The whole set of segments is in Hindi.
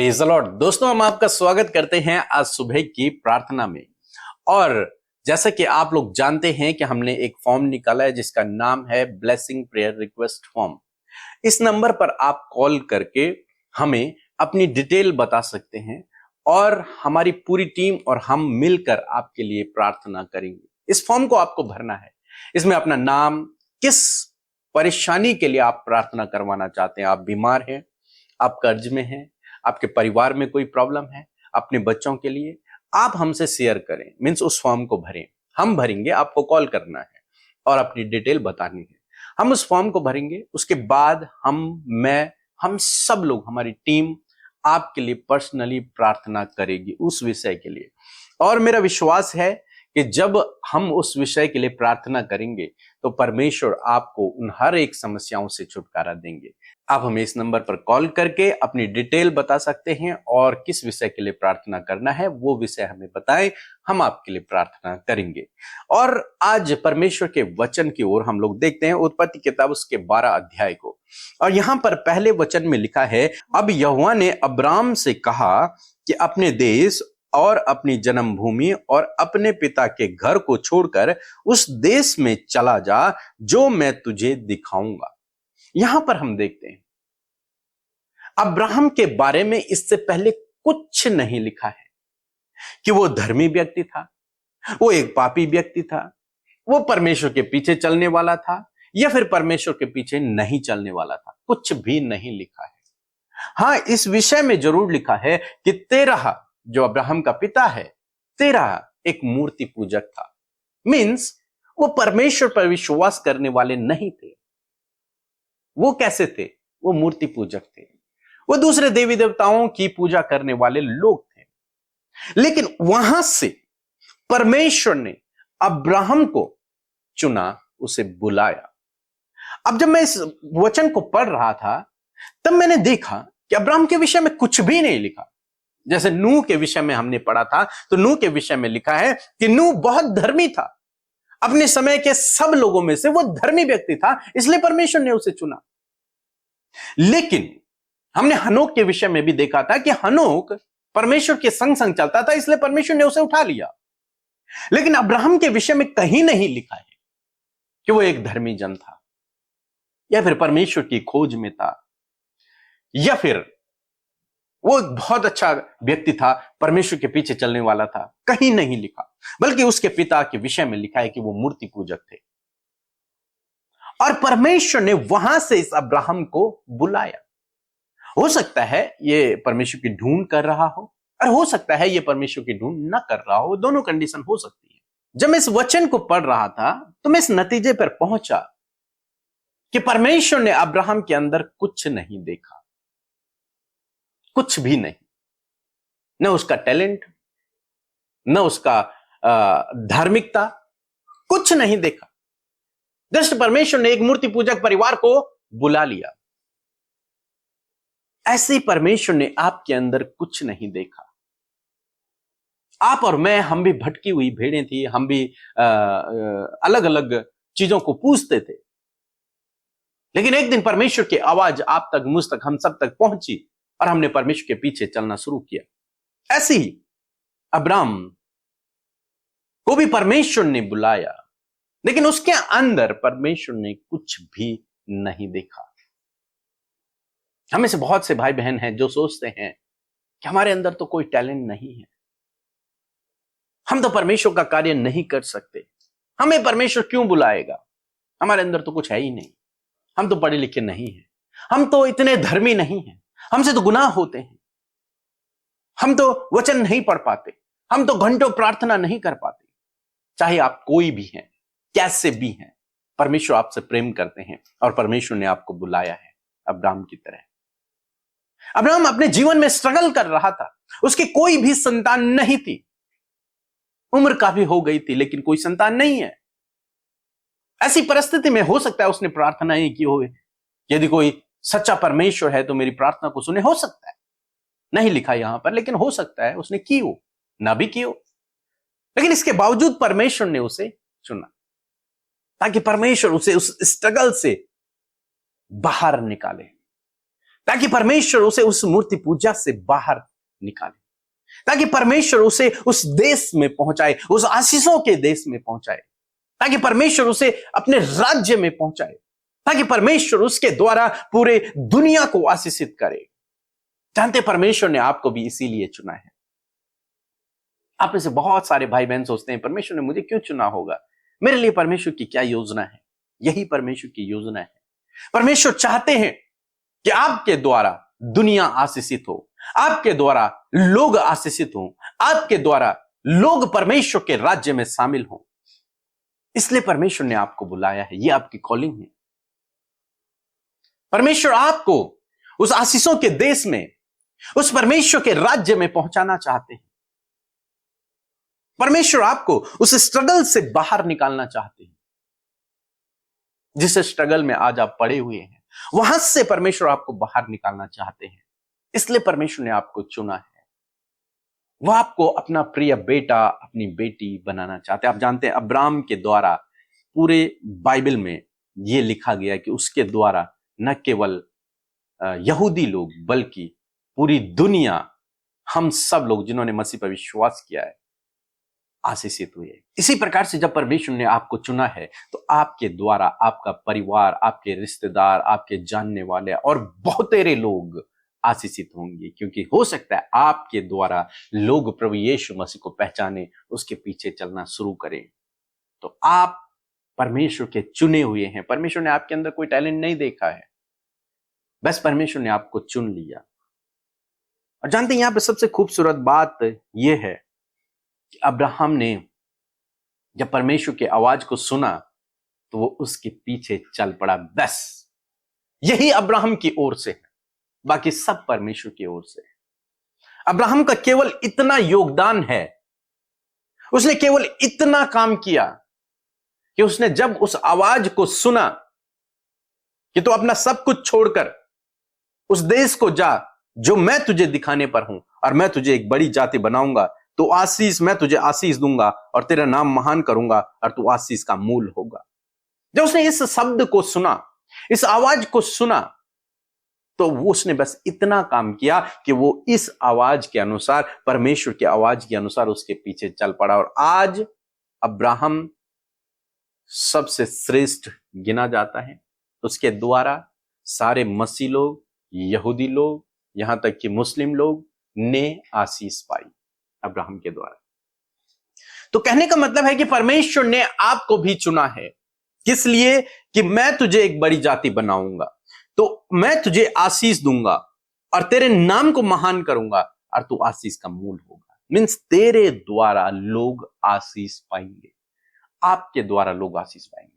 Praise the Lord. दोस्तों, हम आपका स्वागत करते हैं आज सुबह की प्रार्थना में। और जैसा कि आप लोग जानते हैं कि हमने एक फॉर्म निकाला है जिसका नाम है ब्लेसिंग प्रेयर रिक्वेस्ट फॉर्म। इस नंबर पर आप कॉल करके हमें अपनी डिटेल बता सकते हैं और हमारी पूरी टीम और हम मिलकर आपके लिए प्रार्थना करेंगे। इस फॉर्म को आपको भरना है। इसमें अपना नाम, किस परेशानी के लिए आप प्रार्थना करवाना चाहते हैं, आप बीमार हैं, आप कर्ज में हैं, आपके परिवार में कोई प्रॉब्लम है, अपने बच्चों के लिए, आप हमसे शेयर करें। मीन्स उस फॉर्म को भरें, हम भरेंगे, आपको कॉल करना है और अपनी डिटेल बतानी है। हम उस फॉर्म को भरेंगे, उसके बाद हम सब लोग, हमारी टीम आपके लिए पर्सनली प्रार्थना करेगी उस विषय के लिए। और मेरा विश्वास है कि जब हम उस विषय के लिए प्रार्थना करेंगे तो परमेश्वर आपको उन हर एक समस्याओं से छुटकारा देंगे। आप हमें इस नंबर पर कॉल करके अपनी डिटेल बता सकते हैं और किस विषय के लिए प्रार्थना करना है वो विषय हमें बताएं, हम आपके लिए प्रार्थना करेंगे। और आज परमेश्वर के वचन की ओर हम लोग देखते हैं, उत्पत्ति किताब उसके 12 अध्याय को। और यहां पर पहले वचन में लिखा है, अब यहोवा ने अब्राम से कहा कि अपने देश और अपनी जन्मभूमि और अपने पिता के घर को छोड़कर उस देश में चला जा जो मैं तुझे दिखाऊंगा। यहां पर हम देखते हैं अब्राहम के बारे में इससे पहले कुछ नहीं लिखा है कि वो धर्मी व्यक्ति था, वो एक पापी व्यक्ति था, वो परमेश्वर के पीछे चलने वाला था या फिर परमेश्वर के पीछे नहीं चलने वाला था। कुछ भी नहीं लिखा है। हां, इस विषय में जरूर लिखा है कि तेरह, जो अब्राहम का पिता है, तेरह एक मूर्ति पूजक था। मीन्स वो परमेश्वर पर विश्वास करने वाले नहीं थे। वो कैसे थे? वो मूर्ति पूजक थे, वो दूसरे देवी देवताओं की पूजा करने वाले लोग थे। लेकिन वहां से परमेश्वर ने अब्राहम को चुना, उसे बुलाया। अब जब मैं इस वचन को पढ़ रहा था तब मैंने देखा कि अब्राहम के विषय में कुछ भी नहीं लिखा। जैसे नूह के विषय में हमने पढ़ा था तो नूह के विषय में लिखा है कि नूह बहुत धर्मी था, अपने समय के सब लोगों में से वो धर्मी व्यक्ति था, इसलिए परमेश्वर ने उसे चुना। लेकिन हमने हनोक के विषय में भी देखा था कि हनोक परमेश्वर के संग संग चलता था, इसलिए परमेश्वर ने उसे उठा लिया। लेकिन अब्राहम के विषय में कहीं नहीं लिखा है कि वो एक धर्मी जन था या फिर परमेश्वर की खोज में था या फिर वो बहुत अच्छा व्यक्ति था, परमेश्वर के पीछे चलने वाला था। कहीं नहीं लिखा, बल्कि उसके पिता के विषय में लिखा है कि वो मूर्ति पूजक थे। और परमेश्वर ने वहां से इस अब्राहम को बुलाया। हो सकता है ये परमेश्वर की ढूंढ कर रहा हो और हो सकता है ये परमेश्वर की ढूंढ न कर रहा हो, दोनों कंडीशन हो सकती है। जब मैं इस वचन को पढ़ रहा था तो मैं इस नतीजे पर पहुंचा कि परमेश्वर ने अब्राहम के अंदर कुछ नहीं देखा, कुछ भी नहीं। न उसका टैलेंट, न उसका धार्मिकता, कुछ नहीं देखा। जस्ट परमेश्वर ने एक मूर्ति पूजक परिवार को बुला लिया। ऐसे परमेश्वर ने आपके अंदर कुछ नहीं देखा। आप और मैं, हम भी भटकी हुई भेड़ें थी, हम भी अलग अलग चीजों को पूछते थे। लेकिन एक दिन परमेश्वर की आवाज आप तक, मुझ तक, हम सब तक पहुंची और हमने परमेश्वर के पीछे चलना शुरू किया। ऐसे ही अब्राम को भी परमेश्वर ने बुलाया, लेकिन उसके अंदर परमेश्वर ने कुछ भी नहीं देखा। हमें से बहुत से भाई बहन हैं जो सोचते हैं कि हमारे अंदर तो कोई टैलेंट नहीं है, हम तो परमेश्वर का कार्य नहीं कर सकते, हमें परमेश्वर क्यों बुलाएगा, हमारे अंदर तो कुछ है ही नहीं, हम तो पढ़े लिखे नहीं हैं, हम तो इतने धर्मी नहीं हैं, हमसे तो गुनाह होते हैं, हम तो वचन नहीं पढ़ पाते, हम तो घंटों प्रार्थना नहीं कर पाते। चाहे आप कोई भी हैं, कैसे भी हैं, परमेश्वर आपसे प्रेम करते हैं और परमेश्वर ने आपको बुलाया है अब्राहम की तरह। अब्राहम अपने जीवन में स्ट्रगल कर रहा था, उसकी कोई भी संतान नहीं थी, उम्र काफी हो गई थी लेकिन कोई संतान नहीं है। ऐसी परिस्थिति में हो सकता है उसने प्रार्थना ही की हो, यदि कोई सच्चा परमेश्वर है तो मेरी प्रार्थना को सुने। हो सकता है, नहीं लिखा यहां पर, लेकिन हो सकता है उसने की हो, ना भी की हो। लेकिन इसके बावजूद परमेश्वर ने उसे चुना ताकि परमेश्वर उसे उस स्ट्रगल से बाहर निकाले, ताकि परमेश्वर उसे उस मूर्ति पूजा से बाहर निकाले, ताकि परमेश्वर उसे उस देश में पहुंचाए, उस आशीषों के देश में पहुंचाए, ताकि परमेश्वर उसे अपने राज्य में पहुंचाए, ताकि परमेश्वर उसके द्वारा पूरे दुनिया को आशीषित करे। जानते परमेश्वर ने आपको भी इसीलिए चुना है। आप में से बहुत सारे भाई बहन सोचते हैं परमेश्वर ने मुझे क्यों चुना होगा, मेरे लिए परमेश्वर की क्या योजना है। यही परमेश्वर की योजना है। परमेश्वर चाहते हैं कि आपके द्वारा दुनिया आशीषित हो, आपके द्वारा लोग आशीषित हो, आपके द्वारा लोग परमेश्वर के राज्य में शामिल हो। इसलिए परमेश्वर ने आपको बुलाया है, यह आपकी कॉलिंग है। परमेश्वर आपको उस आशीषों के देश में, उस परमेश्वर के राज्य में पहुंचाना चाहते हैं। परमेश्वर आपको उस स्ट्रगल से बाहर निकालना चाहते हैं, जिस स्ट्रगल में आज आप पड़े हुए हैं, वहां से परमेश्वर आपको बाहर निकालना चाहते हैं। इसलिए परमेश्वर ने आपको चुना है। वह आपको अपना प्रिय बेटा, अपनी बेटी बनाना चाहते हैं। आप जानते हैं अब्राहम के द्वारा पूरे बाइबल में यह लिखा गया कि उसके द्वारा न केवल यहूदी लोग बल्कि पूरी दुनिया, हम सब लोग जिन्होंने मसीह पर विश्वास किया है, आशीषित हुए। इसी प्रकार से जब परमेश्वर ने आपको चुना है तो आपके द्वारा आपका परिवार, आपके रिश्तेदार, आपके जानने वाले और बहुतेरे लोग आशीषित होंगे, क्योंकि हो सकता है आपके द्वारा लोग प्रभु यीशु मसीह को पहचाने, उसके पीछे चलना शुरू करें। तो आप परमेश्वर के चुने हुए हैं। परमेश्वर ने आपके अंदर कोई टैलेंट नहीं देखा है, बस परमेश्वर ने आपको चुन लिया। और जानते हैं यहां पे सबसे खूबसूरत बात यह है कि अब्राहम ने जब परमेश्वर की आवाज को सुना तो वो उसके पीछे चल पड़ा। बस यही अब्राहम की ओर से है, बाकी सब परमेश्वर की ओर से है। अब्राहम का केवल इतना योगदान है, उसने केवल इतना काम किया कि उसने जब उस आवाज को सुना कि तू अपना सब कुछ छोड़कर उस देश को जा जो मैं तुझे दिखाने पर हूं, और मैं तुझे एक बड़ी जाति बनाऊंगा, तो आशीष, मैं तुझे आशीष दूंगा और तेरा नाम महान करूंगा और तू आशीष का मूल होगा। जब उसने इस शब्द को सुना, इस आवाज को सुना, तो वो उसने बस इतना काम किया कि वो इस आवाज के अनुसार, परमेश्वर की आवाज के अनुसार उसके पीछे चल पड़ा। और आज अब्राहम सबसे श्रेष्ठ गिना जाता है। उसके द्वारा सारे मसीह लोग, यहूदी लोग, यहां तक कि मुस्लिम लोग ने आशीष पाई अब्राहम के द्वारा। तो कहने का मतलब है कि परमेश्वर ने आपको भी चुना है। किस लिए? कि मैं तुझे एक बड़ी जाति बनाऊंगा, तो मैं तुझे आशीष दूंगा और तेरे नाम को महान करूंगा और तू आशीष का मूल होगा। मीन्स तेरे द्वारा लोग आशीष पाएंगे, आपके द्वारा लोग आशीष पाएंगे।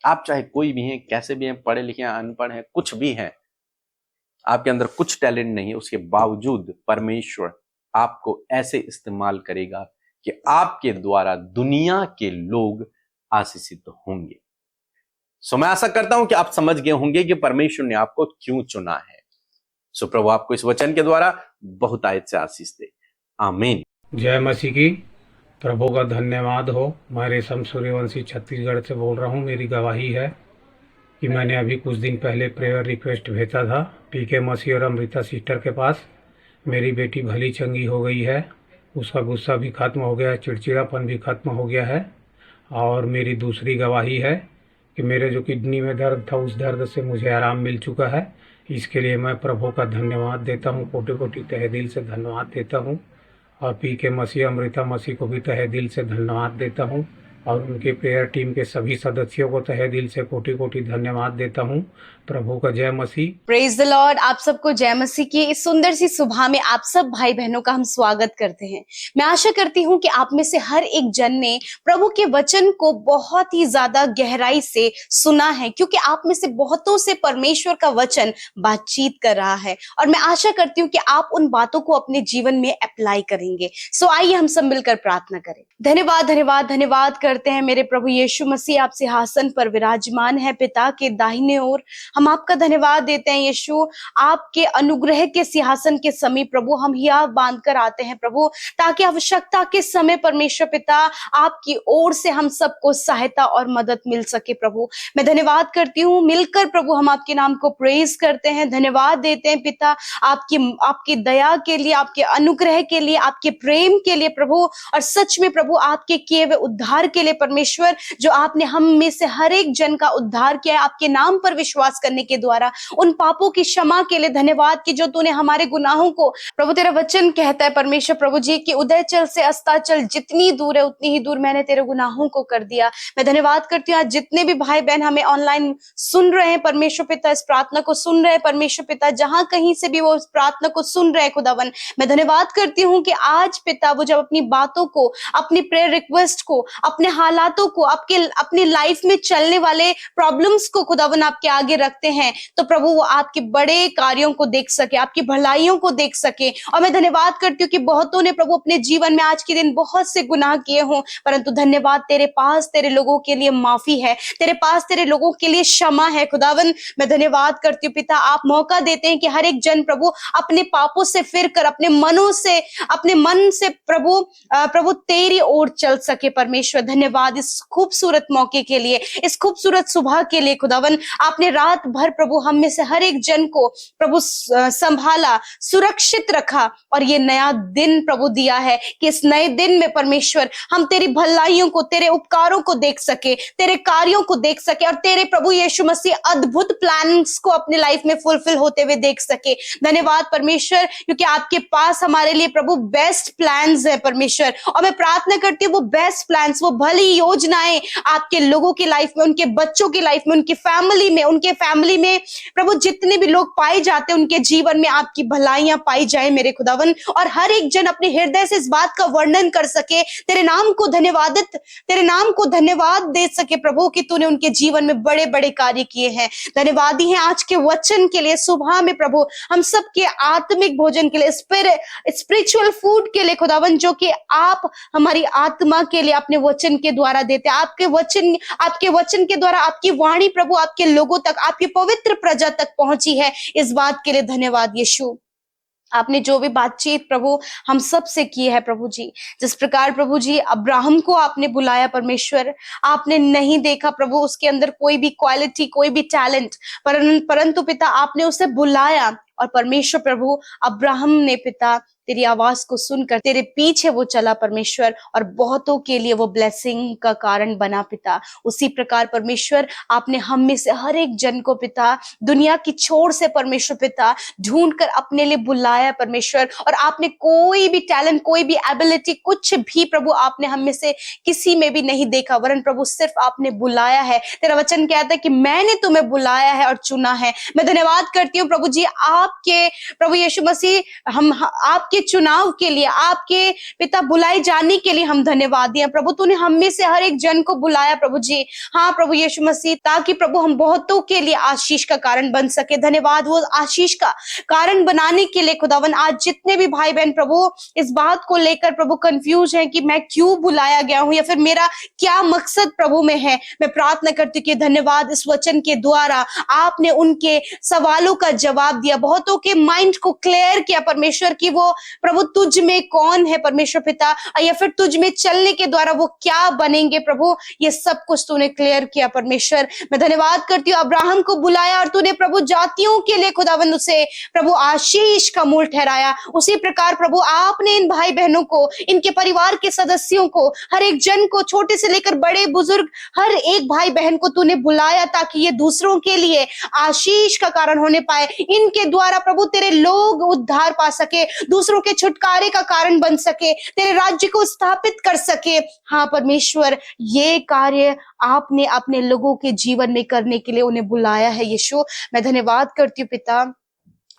आप चाहे कोई भी हैं, कैसे भी हैं, पढ़े लिखे हैं, अनपढ़ हैं, कुछ भी हैं, आपके अंदर कुछ टैलेंट नहीं है, उसके बावजूद परमेश्वर आपको ऐसे इस्तेमाल करेगा कि आपके द्वारा दुनिया के लोग आशीषित होंगे। सो मैं आशा करता हूं कि आप समझ गए होंगे कि परमेश्वर ने आपको क्यों चुना है। सो प्रभु आपको इस वचन के द्वारा बहुत आयत से आशीष दे। आमीन। जय मसीह की। प्रभु का धन्यवाद हो। मैं रेशम सूर्यवंशी छत्तीसगढ़ से बोल रहा हूँ। मेरी गवाही है कि मैंने अभी कुछ दिन पहले प्रेयर रिक्वेस्ट भेजा था पीके मसीह और अमृता सिस्टर के पास। मेरी बेटी भली चंगी हो गई है, उसका गुस्सा भी खत्म हो गया है, चिड़चिड़ापन भी खत्म हो गया है। और मेरी दूसरी गवाही है कि मेरे जो किडनी में दर्द था, उस दर्द से मुझे आराम मिल चुका है। इसके लिए मैं प्रभु का धन्यवाद देता हूँ, कोटि कोटि तहे दिल से धन्यवाद देता हूँ। और पीके मसीह अमृता मसीह को भी तहे दिल से धन्यवाद देता हूँ, और उनके प्रेयर टीम के सभी सदस्यों को तहे दिल से कोटि कोटि धन्यवाद देता हूँ। प्रभु का जय मसीह। Praise the Lord. आप सबको जय मसीह की इस सुंदर सी सुबह में आप सब भाई बहनों का हम स्वागत करते हैं। मैं आशा करती हूँ कि आप में से हर एक जन ने प्रभु के वचन को बहुत ही ज्यादा गहराई से सुना है, क्योंकि आप में से बहुतों से परमेश्वर का वचन बातचीत कर रहा है, और मैं आशा करती हूँ कि आप उन बातों को अपने जीवन में अप्लाई करेंगे। सो आइए हम सब मिलकर प्रार्थना करें। धन्यवाद धन्यवाद धन्यवाद करते हैं मेरे प्रभु यीशु मसीह, आप सिंहासन पर विराजमान है पिता के दाहिने ओर। हम आपका धन्यवाद देते हैं यीशु, आपके अनुग्रह के सिंहासन के समीप प्रभु हम हिया बांध कर आते हैं प्रभु, ताकि आवश्यकता के समय परमेश्वर पिता आपकी ओर से हम सबको सहायता और मदद मिल सके प्रभु। मैं धन्यवाद करती हूँ, मिलकर प्रभु हम आपके नाम को प्रेज करते हैं, धन्यवाद देते हैं पिता आपकी दया के लिए, आपके अनुग्रह के लिए, आपके प्रेम के लिए प्रभु, और सच में प्रभु आपके किए हुए उद्धार के लिए परमेश्वर, जो आपने हम में से हर एक जन का उद्धार किया है आपके नाम पर विश्वास करने के द्वारा। उन पापों की क्षमा के लिए धन्यवाद कि जो तूने हमारे गुनाहों को, प्रभु तेरा वचन कहता है परमेश्वर प्रभु जी कि उदयचल से अस्ताचल जितनी दूर है उतनी ही दूर मैंने तेरे गुनाहों को कर दिया। मैं धन्यवाद करती हूँ आज जितने भी भाई बहन हमें ऑनलाइन सुन रहे हैं परमेश्वर पिता, इस प्रार्थना को सुन रहे हैं परमेश्वर पिता, जहां कहीं से भी वो इस प्रार्थना को सुन रहे हैं खुदावन, मैं धन्यवाद करती हूँ कि आज पिता वो जब अपनी बातों को, अपनी प्रेयर रिक्वेस्ट को, अपने हालातों को, अपनी लाइफ में चलने वाले प्रॉब्लम्स को खुदावन आपके आगे रखते हैं, तो प्रभु वो आपके बड़े कार्यों को देख सके, आपकी भलाइयों को देख सके। और मैं धन्यवाद करती हूँ कि बहुतों ने प्रभु अपने जीवन में आज के दिन बहुत से गुनाह किए हों, परंतु धन्यवाद तेरे पास तेरे लोगों के लिए माफी है, तेरे पास तेरे लोगों के लिए क्षमा है खुदावन। मैं धन्यवाद करती हूँ पिता, आप मौका देते हैं कि हर एक जन प्रभु अपने पापों से फिर कर अपने मन से प्रभु तेरी ओर चल सके परमेश्वर। धन्यवाद इस खूबसूरत मौके के लिए, इस खूबसूरत सुबह के लिए खुदावन। आपने रात भर प्रभु हम में से हर एक जन को प्रभु संभाला, सुरक्षित रखा, और ये नया दिन प्रभु दिया है कि इस नए दिन में परमेश्वर हम तेरी भलाइयों को, तेरे उपकारों को देख सके, तेरे कार्यों को देख सके, और तेरे प्रभु यीशु मसीह अद्भुत प्लान्स को अपने लाइफ में फुलफिल होते हुए देख सके। धन्यवाद परमेश्वर, क्योंकि आपके पास हमारे लिए प्रभु बेस्ट प्लान्स है परमेश्वर, और मैं प्रार्थना करती हूँ वो बेस्ट प्लान्स, वो भली योजनाएं आपके लोगों की लाइफ में, उनके बच्चों की लाइफ में, उनके फैमिली में प्रभु जितने भी लोग पाए जाते हैं उनके जीवन में आपकी भलाइयां पाई जाए मेरे खुदावन, और हर एक जन अपने हृदय से इस बात का वर्णन कर सके, तेरे नाम को धन्यवाद दे सके प्रभु कि तूने उनके जीवन में बड़े बड़े कार्य किए हैं। धन्यवादी हैं आज के वचन के लिए, सुबह में प्रभु हम सबके आत्मिक भोजन के लिए, स्पिरिचुअल फूड के लिए खुदावन, जो कि आप हमारी आत्मा के लिए अपने वचन के द्वारा देते हैं। आपके वचन के द्वारा आपकी वाणी प्रभु आपके लोगों तक, आपकी पवित्र प्रजा तक पहुंची है, इस बात के लिए धन्यवाद यीशु। आपने जो भी बातचीत प्रभु हम सब से की है प्रभु जी, जिस प्रकार प्रभु जी अब्राहम को आपने बुलाया परमेश्वर, आपने नहीं देखा प्रभु उसके अंदर कोई भी क्वालिटी, कोई भी टैलेंट, परंतु पिता आपने उसे बुलाया, और परमेश्वर प्रभु अब्राहम ने पिता तेरी आवाज को सुनकर तेरे पीछे वो चला परमेश्वर, और बहुतों के लिए वो ब्लेसिंग का कारण बना पिता। उसी प्रकार परमेश्वर आपने हम में से हर एक जन को पिता दुनिया की छोर से परमेश्वर पिता ढूंढकर अपने लिए बुलाया परमेश्वर, और आपने कोई भी टैलेंट, कोई भी एबिलिटी, कुछ भी प्रभु आपने हम में से किसी में भी नहीं देखा, वरन प्रभु सिर्फ आपने बुलाया है। तेरा वचन कहता है कि मैंने तुम्हें बुलाया है और चुना है। मैं धन्यवाद करती हूँ प्रभु जी, आपके प्रभु यीशु मसीह, हम आपके चुनाव के लिए, आपके पिता बुलाए जाने के लिए हम धन्यवाद दिए प्रभु। तूने हम में से हर एक जन को बुलाया प्रभु जी, हाँ प्रभु यीशु मसीह, ताकि प्रभु हम बहुतों के लिए आशीष का कारण बन सके। धन्यवाद वो आशीष का कारण बनाने के लिए खुदावन। आज जितने भी भाई बहन प्रभु इस बात को लेकर प्रभु कंफ्यूज हैं कि मैं क्यों बुलाया गया हूं, या फिर मेरा क्या मकसद प्रभु में है, मैं प्रार्थना करती हूँ कि धन्यवाद इस वचन के द्वारा आपने उनके सवालों का जवाब दिया, बहुतों के माइंड को क्लियर किया परमेश्वर की वो प्रभु तुझ में कौन है परमेश्वर पिता, या फिर तुझ में चलने के द्वारा वो क्या बनेंगे प्रभु, ये सब कुछ तूने क्लियर किया परमेश्वर। मैं धन्यवाद करती हूँ, अब्राहम को बुलाया और तूने प्रभु जातियों के लिए खुदावंद उसे प्रभु आशीष का मूल ठहराया। उसी प्रकार प्रभु आपने इन भाई बहनों को, इनके परिवार के सदस्यों को, हर एक जन को, छोटे से लेकर बड़े बुजुर्ग, हर एक भाई बहन को तूने बुलाया ताकि ये दूसरों के लिए आशीष का कारण होने पाए। इनके द्वारा प्रभु तेरे लोग उद्धार पा सके, दूसरों के छुटकारे का कारण बन सके, तेरे राज्य को स्थापित कर सके। हाँ परमेश्वर, ये कार्य आपने अपने लोगों के जीवन में करने के लिए उन्हें बुलाया है यीशु। मैं धन्यवाद करती हूँ पिता,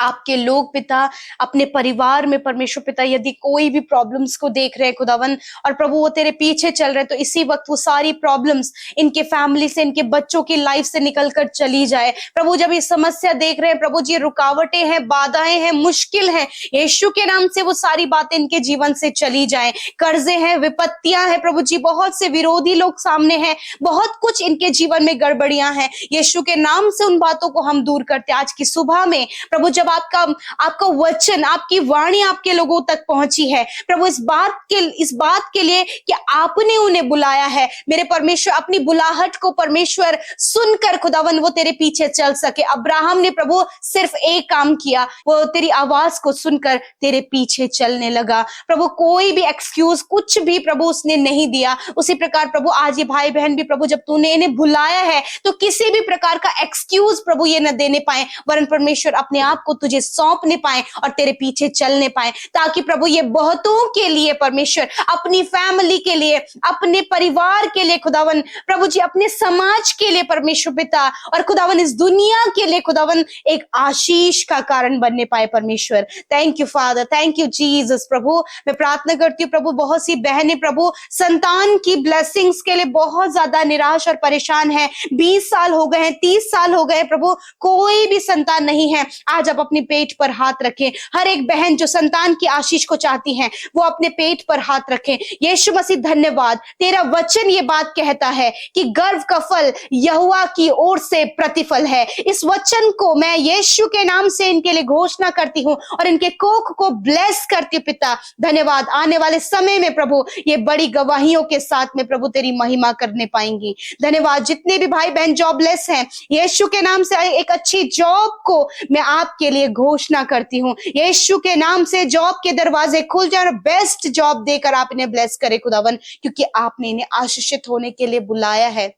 आपके लोग पिता अपने परिवार में परमेश्वर पिता यदि कोई भी प्रॉब्लम्स को देख रहे हैं खुदावन और प्रभु वो तेरे पीछे चल रहे हैं, तो इसी वक्त वो सारी प्रॉब्लम्स इनके फैमिली से, इनके बच्चों की लाइफ से निकल कर चली जाए। प्रभु जब ये समस्या देख रहे हैं प्रभु जी, रुकावटें हैं, बाधाएं हैं, मुश्किल हैं, यीशु के नाम से वो सारी बातें इनके जीवन से चली जाए। कर्जे हैं, विपत्तियां हैं प्रभु जी, बहुत से विरोधी लोग सामने हैं, बहुत कुछ इनके जीवन में गड़बड़ियां हैं, यीशु के नाम से उन बातों को हम दूर करते। आज की सुबह में प्रभु जब आपका वचन, आपकी वाणी आपके लोगों तक पहुंची है प्रभु, इस बात के लिए कि आपने उन्हें बुलाया है मेरे परमेश्वर, अपनी बुलाहट को परमेश्वर सुनकर खुदावन वो तेरे पीछे चल सके। अब्राहम ने प्रभु सिर्फ एक काम किया, वो तेरी आवाज को सुनकर तेरे पीछे चलने लगा प्रभु। कोई भी एक्सक्यूज कुछ भी प्रभु उसने नहीं दिया। उसी प्रकार प्रभु आज ये भाई बहन भी प्रभु जब तूने इन्हें बुलाया है तो किसी भी प्रकार का एक्सक्यूज प्रभु ये न देने पाए, वरन परमेश्वर अपने आप को तुझे सौंपने पाए और तेरे पीछे चलने पाए, ताकि प्रभु ये बहुतों के लिए परमेश्वर, अपनी फैमिली के लिए, अपने परिवार के लिए खुदावन प्रभु जी, अपने समाज के लिए परमेश्वर पिता, और खुदावन इस दुनिया के लिए खुदावन एक आशीष का कारण बनने पाए परमेश्वर। Thank you father, thank you Jesus. प्रभु मैं प्रार्थना करती हूँ प्रभु, बहुत सी बहनें प्रभु संतान की ब्लेसिंग्स के लिए बहुत ज्यादा निराश और परेशान है। 20 साल हो गए हैं, 30 साल हो गए प्रभु, कोई भी संतान नहीं है। आज आप अपनी पेट पर हाथ रखें। हर एक बहन जो संतान की आशीष को चाहती है वो अपने पेट पर हाथ रखें। यीशु मसीह धन्यवाद, तेरा वचन ये बात कहता है कि गर्भ का फल यहोवा की ओर से प्रतिफल है। इस वचन को मैं यीशु के नाम से इनके लिए घोषणा करती हूँ और इनके कोख को ब्लेस करती हूँ पिता। धन्यवाद, आने वाले समय में प्रभु ये बड़ी गवाहियों के साथ में प्रभु तेरी महिमा करने पाएंगी। धन्यवाद, जितने भी भाई बहन जॉबलेस हैं यीशु के नाम से एक अच्छी जॉब को मैं आपके लिए घोषणा करती हूँ। यीशु के नाम से जॉब के दरवाजे खुल जाए और बेस्ट जॉब देकर आप इन्हें ब्लेस करें खुदावन, क्योंकि आपने इन्हें आशीषित होने के लिए बुलाया है।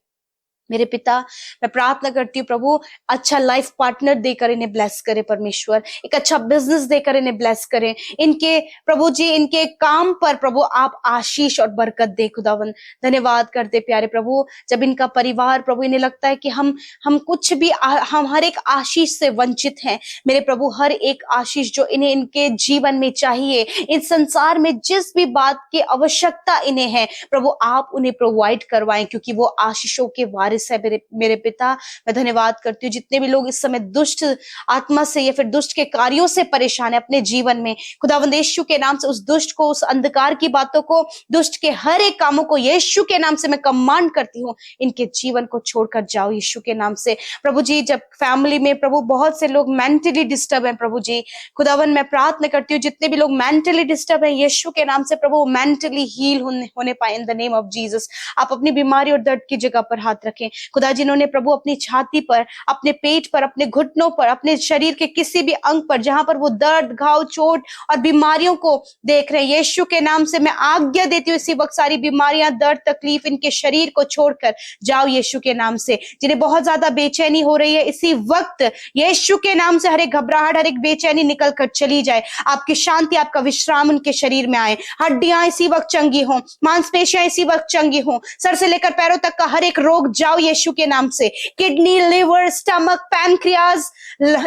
मेरे पिता मैं प्रार्थना करती हूँ प्रभु, अच्छा लाइफ पार्टनर देकर इन्हें ब्लेस करे परमेश्वर, एक अच्छा बिजनेस देकर इन्हें ब्लेस करें। इनके प्रभु जी इनके काम पर प्रभु आप आशीष और बरकत दे खुदावन। धन्यवाद करते प्यारे प्रभु, जब इनका परिवार प्रभु इन्हें लगता है कि हम कुछ भी हम हर एक आशीष से वंचित हैं, मेरे प्रभु हर एक आशीष जो इन्हें इनके जीवन में चाहिए, इस संसार में जिस भी बात की आवश्यकता इन्हें है प्रभु आप उन्हें प्रोवाइड करवाएं, क्योंकि वो आशीषों के वारिस है। मेरे पिता मैं धन्यवाद करती हूँ, जितने भी लोग इस समय दुष्ट आत्मा से या फिर दुष्ट के कार्यों से परेशान है अपने जीवन में, खुदावंद यीशु के नाम से उस दुष्ट को, उस अंधकार की बातों को, दुष्ट के हर एक कामों को यीशु के नाम से मैं कमांड करती हूँ, इनके जीवन को छोड़कर जाओ यीशु के नाम से। प्रभु जी जब फैमिली में प्रभु बहुत से लोग मेंटली डिस्टर्ब हैं प्रभु जी, खुदावन मैं प्रार्थना करती हूँ जितने भी लोग मेंटली डिस्टर्ब हैं यीशु के नाम से प्रभु मेंटली हील होने पाए इन द नेम ऑफ जीसस। आप अपनी बीमारी और दर्द की जगह पर हाथ रखें खुदा, जिन्होंने प्रभु अपनी छाती पर, अपने पेट पर, अपने घुटनों पर, अपने शरीर के किसी भी अंग पर जहां पर वो दर्द, घाव, चोट और बीमारियों को देख रहे हैं, यीशु के नाम से मैं आज्ञा देती हूँ इसी वक्त सारी बीमारियां, दर्द, तकलीफ इनके शरीर को छोड़कर जाओ यीशु के नाम से। जिन्हें बहुत ज्यादा बेचैनी हो रही है इसी वक्त यीशु के नाम से हर एक घबराहट, हर एक बेचैनी निकल कर चली जाए। आपकी शांति, आपका विश्राम उनके शरीर में आए। हड्डियां इसी वक्त चंगी हों, मांसपेशियां इसी वक्त चंगी हों, सर से लेकर पैरों तक का हर एक रोग जाओ यीशु के नाम से। किडनी, लिवर, स्टमक, पैनक्रियाज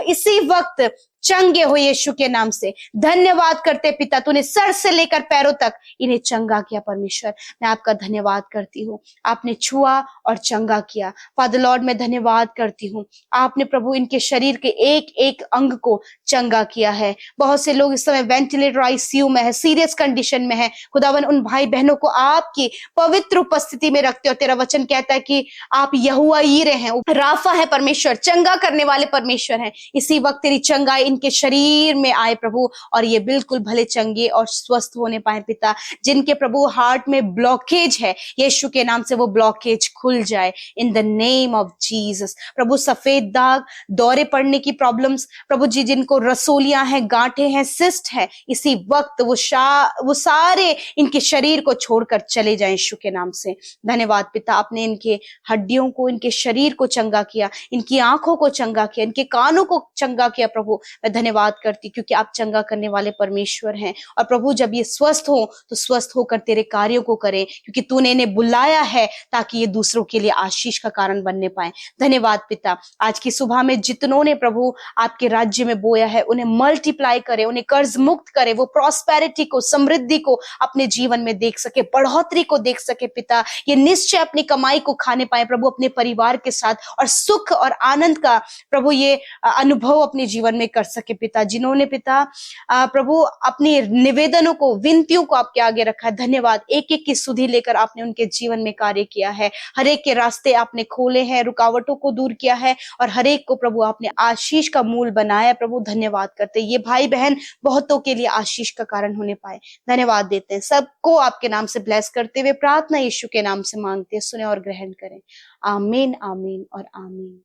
इसी वक्त चंगे हो यीशु के नाम से। धन्यवाद करते पिता, तूने सर से लेकर पैरों तक इन्हें चंगा किया परमेश्वर, मैं आपका धन्यवाद करती हूँ। आपने छुआ और चंगा किया फादर लॉर्ड, मैं धन्यवाद करती हूँ। आपने प्रभु इनके शरीर के एक एक अंग को चंगा किया है। बहुत से लोग इस समय वेंटिलेटर, आईसीयू में है, सीरियस कंडीशन में है खुदावन, उन भाई बहनों को आपकी पवित्र उपस्थिति में रखते हो। तेरा वचन कहता है कि आप यहोवा यीरे हैं, राफा है परमेश्वर, चंगा करने वाले परमेश्वर हैं। इसी वक्त तेरी चंगाई इनके शरीर में आए प्रभु, और ये बिल्कुल भले चंगे और स्वस्थ होने पाए पिता। जिनके प्रभु हार्ट में ब्लॉकेज है यीशु के नाम से वो ब्लॉकेज खुल जाए in the name of Jesus. प्रभु सफेद दाग, दौरे पड़ने की प्रॉब्लम्स प्रभु जी, जिनको रसोलियां हैं, गांठें हैं, सिस्ट है, इसी वक्त वो सारे इनके शरीर को छोड़कर चले जाएं यीशु के नाम से। धन्यवाद पिता, आपने इनके हड्डियों को, इनके शरीर को चंगा किया, इनकी आंखों को चंगा किया, इनके कानों को चंगा किया प्रभु। मैं धन्यवाद करती हूँ, क्योंकि आप चंगा करने वाले परमेश्वर हैं। और प्रभु जब ये स्वस्थ हो तो स्वस्थ होकर तेरे कार्यों को करें, क्योंकि तूने इन्हें बुलाया है ताकि ये दूसरों के लिए आशीष का कारण बनने पाए। धन्यवाद पिता, आज की सुबह में जितनों ने प्रभु आपके राज्य में बोया है उन्हें मल्टीप्लाई करे, उन्हें कर्ज मुक्त करे, वो प्रॉस्पेरिटी को, समृद्धि को अपने जीवन में देख सके, बढ़ोतरी को देख सके पिता। ये निश्चय अपनी कमाई को खाने पाए प्रभु अपने परिवार के साथ, और सुख और आनंद का प्रभु ये अनुभव अपने जीवन में कर सके पिता। जिन्होंने पिता प्रभु अपनी निवेदनों को, विनतियों को आपके आगे रखा है, धन्यवाद। एक एक की सुधि लेकर आपने उनके जीवन में कार्य किया है, हर एक के रास्ते आपने खोले हैं, रुकावटों को दूर किया है, और हर एक को प्रभु आपने आशीष का मूल बनाया। प्रभु धन्यवाद करते, ये भाई बहन बहुतों के लिए आशीष का कारण होने पाए। धन्यवाद देते हैं, सबको आपके नाम से ब्लेस करते हुए प्रार्थना यीशु के नाम से मांगते हैं, सुने और ग्रहण करें। आमीन, आमीन और आमीन।